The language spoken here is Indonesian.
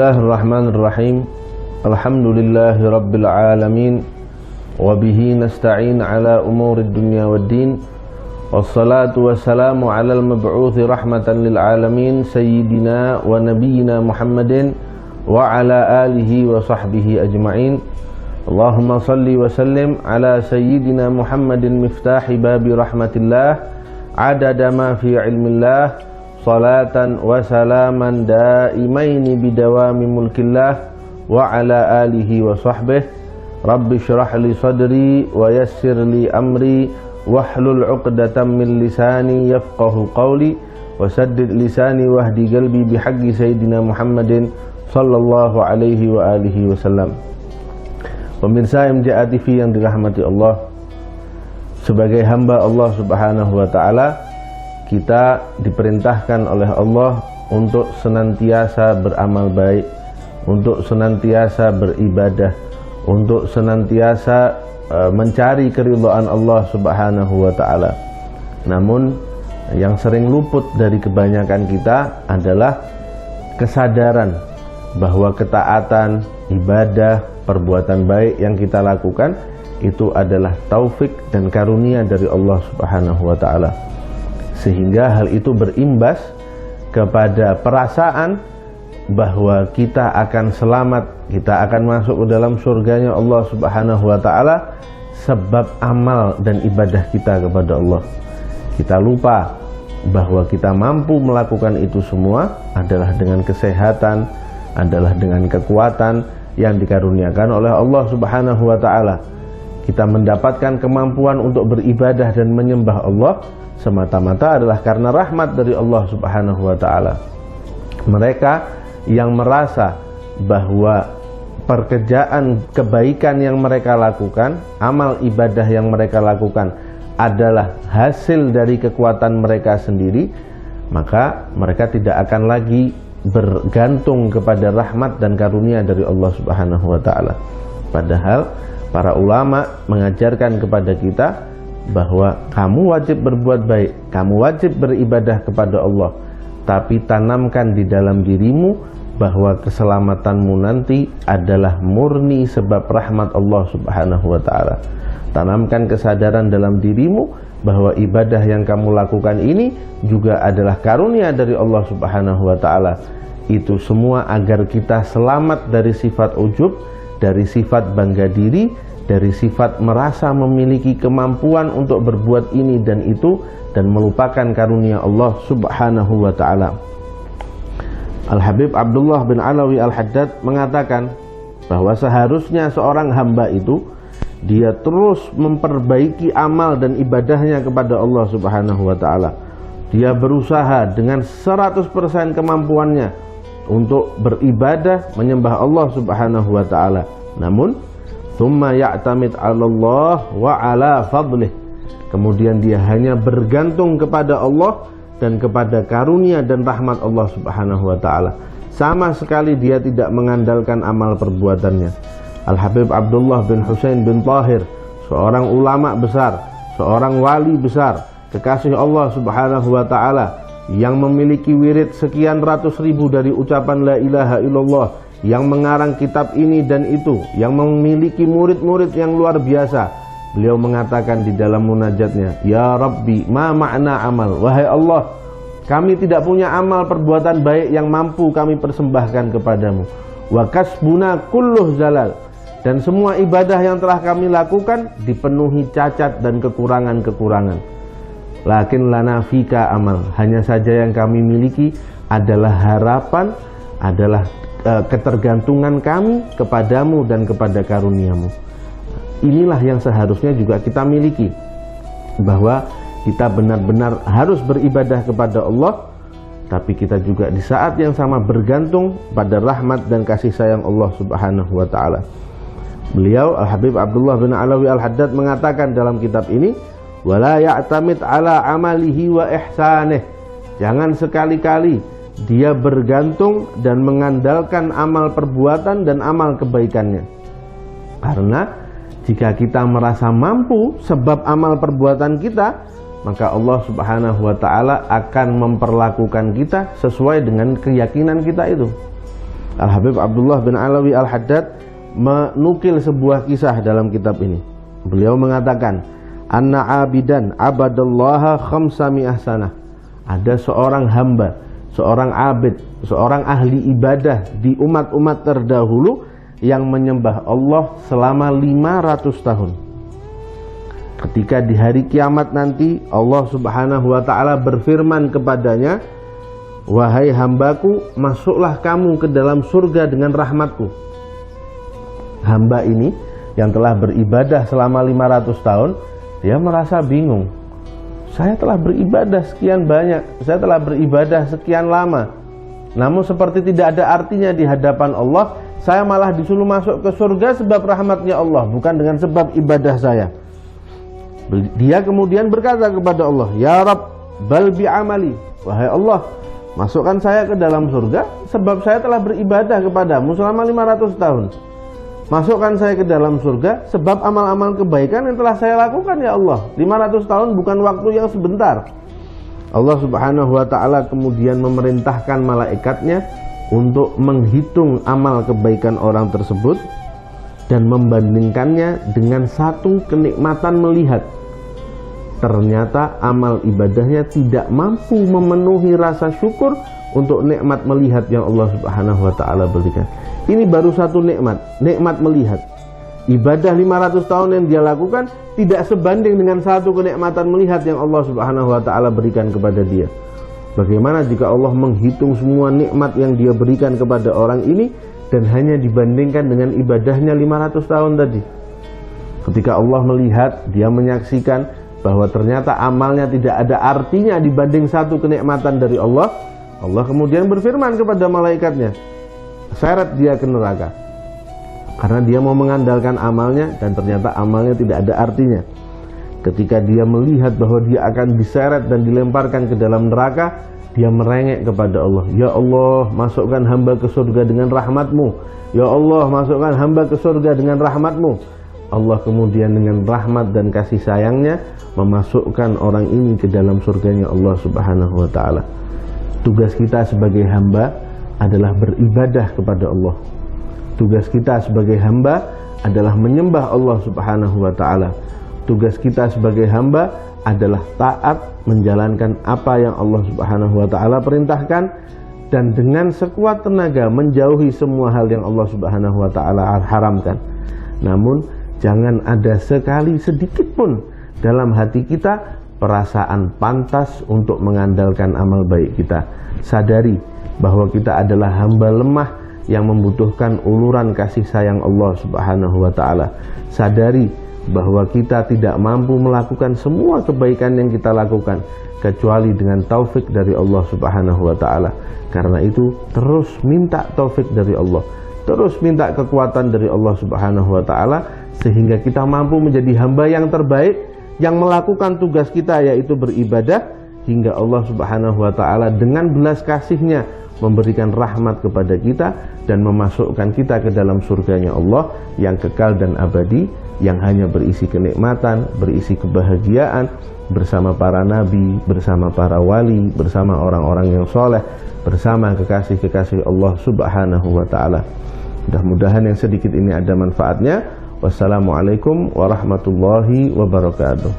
Bismillahirrahmanirrahim. Alhamdulillahi rabbil alamin. Wa bihi nasta'in ala umurid dunya waddin. Wassalatu wassalamu ala al-mab'uthi rahmatan lil alamin Sayyidina wa nabiyyina Muhammadin wa ala alihi wa sahbihi ajma'in. Allahumma salli wa sallim ala Sayyidina Muhammadin miftahi babi rahmatillah adada ma fi ilmillah salatan wa salaman daimaini bidawami mulkillah wa ala alihi wa sahbihi. Rabbi syrah li sadri wa yassir li amri wahlul 'uqdatam min lisani yafqahu qawli wa saddid lisani wahdi qalbi bihaqqi sayyidina Muhammadin sallallahu alaihi wa alihi wasallam. Pemirsa MJA TV yang dirahmati Allah, sebagai hamba Allah Subhanahu wa taala, kita diperintahkan oleh Allah untuk senantiasa beramal baik, untuk senantiasa beribadah, untuk senantiasa mencari keridhaan Allah Subhanahu wa taala. Namun yang sering luput dari kebanyakan kita adalah kesadaran bahwa ketaatan, ibadah, perbuatan baik yang kita lakukan itu adalah taufik dan karunia dari Allah Subhanahu wa taala. Sehingga hal itu berimbas kepada perasaan bahwa kita akan selamat, kita akan masuk ke dalam surganya Allah Subhanahu wa taala sebab amal dan ibadah kita kepada Allah. Kita lupa bahwa kita mampu melakukan itu semua adalah dengan kesehatan, adalah dengan kekuatan yang dikaruniakan oleh Allah Subhanahu wa taala. Kita mendapatkan kemampuan untuk beribadah dan menyembah Allah semata-mata adalah karena rahmat dari Allah Subhanahu wa taala. Mereka yang merasa bahwa pekerjaan kebaikan yang mereka lakukan, amal ibadah yang mereka lakukan adalah hasil dari kekuatan mereka sendiri, maka mereka tidak akan lagi bergantung kepada rahmat dan karunia dari Allah Subhanahu wa taala. Padahal para ulama mengajarkan kepada kita bahwa kamu wajib berbuat baik, kamu wajib beribadah kepada Allah, tapi tanamkan di dalam dirimu bahwa keselamatanmu nanti adalah murni sebab rahmat Allah Subhanahu wa taala. Tanamkan kesadaran dalam dirimu bahwa ibadah yang kamu lakukan ini juga adalah karunia dari Allah Subhanahu wa taala. Itu semua agar kita selamat dari sifat ujub, dari sifat bangga diri, dari sifat merasa memiliki kemampuan untuk berbuat ini dan itu dan melupakan karunia Allah Subhanahu wa taala. Al-Habib Abdullah bin Alawi Al-Haddad mengatakan bahwa seharusnya seorang hamba itu dia terus memperbaiki amal dan ibadahnya kepada Allah Subhanahu wa taala. Dia berusaha dengan 100% kemampuannya untuk beribadah menyembah Allah Subhanahu wa taala. Namun thumma ya'tamid 'ala Allah wa 'ala fadlih. Kemudian dia hanya bergantung kepada Allah dan kepada karunia dan rahmat Allah Subhanahu wa taala. Sama sekali dia tidak mengandalkan amal perbuatannya. Al-Habib Abdullah bin Husain bin Tahir, seorang ulama besar, seorang wali besar, kekasih Allah Subhanahu wa taala yang memiliki wirid sekian ratus ribu dari ucapan la ilaha illallah, yang mengarang kitab ini dan itu, yang memiliki murid-murid yang luar biasa. Beliau mengatakan di dalam munajatnya, ya Rabbi, ma ma'na amal. Wahai Allah, kami tidak punya amal perbuatan baik yang mampu kami persembahkan kepadamu. Wa kasbuna kulluh zalal. Dan semua ibadah yang telah kami lakukan dipenuhi cacat dan kekurangan-kekurangan. Lakin lana fika amal. Hanya saja yang kami miliki adalah harapan, adalah ketergantungan kami kepadamu dan kepada karuniamu. Inilah yang seharusnya juga kita miliki, bahwa kita benar-benar harus beribadah kepada Allah, tapi kita juga di saat yang sama bergantung pada rahmat dan kasih sayang Allah Subhanahu wa taala. Beliau Al-Habib Abdullah bin Alawi Al-Haddad mengatakan dalam kitab ini, wala ya'tamid ala amalihi wa ihsanih. Jangan sekali-kali dia bergantung dan mengandalkan amal perbuatan dan amal kebaikannya. Karena jika kita merasa mampu sebab amal perbuatan kita, maka Allah Subhanahu wa ta'ala akan memperlakukan kita sesuai dengan keyakinan kita itu. Al-Habib Abdullah bin Alawi Al-Haddad menukil sebuah kisah dalam kitab ini. Beliau mengatakan, anna abidan abadallaha khamsami'ah sanah. Ada seorang hamba, seorang abid, seorang ahli ibadah di umat-umat terdahulu yang menyembah Allah selama 500 tahun. Ketika di hari kiamat nanti Allah Subhanahu wa ta'ala berfirman kepadanya, wahai hambaku, masuklah kamu ke dalam surga dengan rahmatku. Hamba ini yang telah beribadah selama 500 tahun, dia merasa bingung. Saya telah beribadah sekian banyak, saya telah beribadah sekian lama, namun seperti tidak ada artinya di hadapan Allah. Saya malah disuruh masuk ke surga sebab rahmatnya Allah, bukan dengan sebab ibadah saya. Dia kemudian berkata kepada Allah, ya Rabb, bal bi amali. Wahai Allah, masukkan saya ke dalam surga sebab saya telah beribadah kepadamu selama 500 tahun. Masukkan saya ke dalam surga sebab amal-amal kebaikan yang telah saya lakukan ya Allah. 500 tahun bukan waktu yang sebentar. Allah Subhanahu wa ta'ala kemudian memerintahkan malaikatnya untuk menghitung amal kebaikan orang tersebut dan membandingkannya dengan satu kenikmatan melihat. Ternyata amal ibadahnya tidak mampu memenuhi rasa syukur untuk nikmat melihat yang Allah Subhanahu wa ta'ala berikan. Ini baru satu nikmat, nikmat melihat. Ibadah 500 tahun yang dia lakukan tidak sebanding dengan satu kenikmatan melihat yang Allah Subhanahu wa ta'ala berikan kepada dia. Bagaimana jika Allah menghitung semua nikmat yang dia berikan kepada orang ini dan hanya dibandingkan dengan ibadahnya 500 tahun tadi? Ketika Allah melihat, dia menyaksikan bahwa ternyata amalnya tidak ada artinya dibanding satu kenikmatan dari Allah. Allah kemudian berfirman kepada malaikatnya, seret dia ke neraka, karena dia mau mengandalkan amalnya dan ternyata amalnya tidak ada artinya. Ketika dia melihat bahwa dia akan diseret dan dilemparkan ke dalam neraka, dia merengek kepada Allah, ya Allah, masukkan hamba ke surga dengan rahmatmu. Ya Allah, masukkan hamba ke surga dengan rahmatmu. Allah kemudian dengan rahmat dan kasih sayangnya memasukkan orang ini ke dalam surganya Allah Subhanahu wa ta'ala. Tugas kita sebagai hamba adalah beribadah kepada Allah. Tugas kita sebagai hamba adalah menyembah Allah Subhanahu wa ta'ala. Tugas kita sebagai hamba adalah taat menjalankan apa yang Allah Subhanahu wa ta'ala perintahkan dan dengan sekuat tenaga menjauhi semua hal yang Allah Subhanahu wa ta'ala haramkan. Namun jangan ada sekali sedikit pun dalam hati kita perasaan pantas untuk mengandalkan amal baik kita. Sadari bahwa kita adalah hamba lemah yang membutuhkan uluran kasih sayang Allah Subhanahu wa ta'ala. Sadari bahwa kita tidak mampu melakukan semua kebaikan yang kita lakukan kecuali dengan taufik dari Allah Subhanahu wa ta'ala. Karena itu terus minta taufik dari Allah, terus minta kekuatan dari Allah Subhanahu wa ta'ala, sehingga kita mampu menjadi hamba yang terbaik yang melakukan tugas kita, yaitu beribadah, hingga Allah Subhanahu wa ta'ala dengan belas kasihnya memberikan rahmat kepada kita dan memasukkan kita ke dalam surganya Allah yang kekal dan abadi, yang hanya berisi kenikmatan, berisi kebahagiaan, bersama para nabi, bersama para wali, bersama orang-orang yang soleh, bersama kekasih-kekasih Allah Subhanahu wa ta'ala. Mudah-mudahan yang sedikit ini ada manfaatnya. Wassalamualaikum warahmatullahi wabarakatuh.